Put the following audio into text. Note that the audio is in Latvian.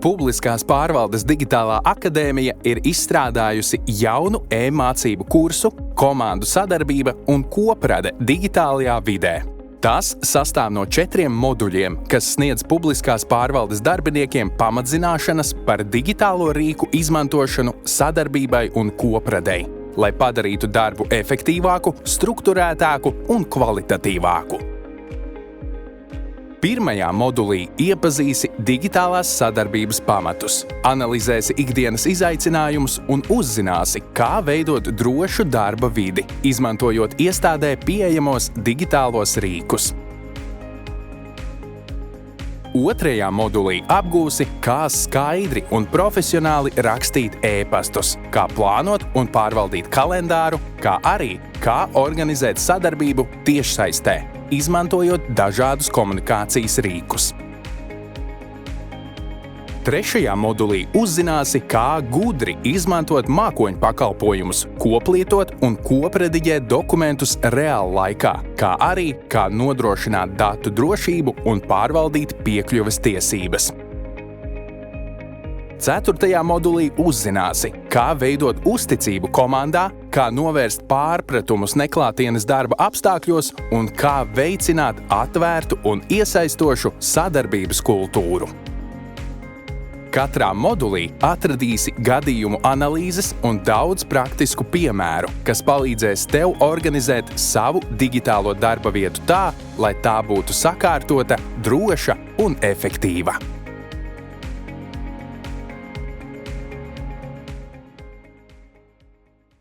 Publiskās pārvaldes digitālā akadēmija ir izstrādājusi jaunu e-mācību kursu Komandu sadarbība un koprade digitālajā vidē. Tas sastāv no 4 moduļiem, kas sniedz publiskās pārvaldes darbiniekiem pamatzināšanas par digitālo rīku izmantošanu sadarbībai un kopradei, lai padarītu darbu efektīvāku, strukturētāku un kvalitatīvāku. Pirmajā modulī iepazīsi digitālās sadarbības pamatus, analizēsi ikdienas izaicinājumus un uzzināsi, kā veidot drošu darba vidi, izmantojot iestādē pieejamos digitālos rīkus. Otrajā modulī apgūsi, kā skaidri un profesionāli rakstīt e-pastus, kā plānot un pārvaldīt kalendāru, kā arī kā organizēt sadarbību tiešsaistē, izmantojot dažādus komunikācijas rīkus. Trešajā modulī uzzināsi, kā gudri izmantot mākoņu pakalpojumus, koplietot un koprediģēt dokumentus reāla laikā, kā arī kā nodrošināt datu drošību un pārvaldīt piekļuves tiesības. Ceturtajā modulī uzzināsi, kā veidot uzticību komandā, kā novērst pārpratumus neklātienes darba apstākļos un kā veicināt atvērtu un iesaistošu sadarbības kultūru. Katrā modulī atradīsi gadījumu analīzes un daudz praktisku piemēru, kas palīdzēs tev organizēt savu digitālo darba vietu tā, lai tā būtu sakārtota, droša un efektīva.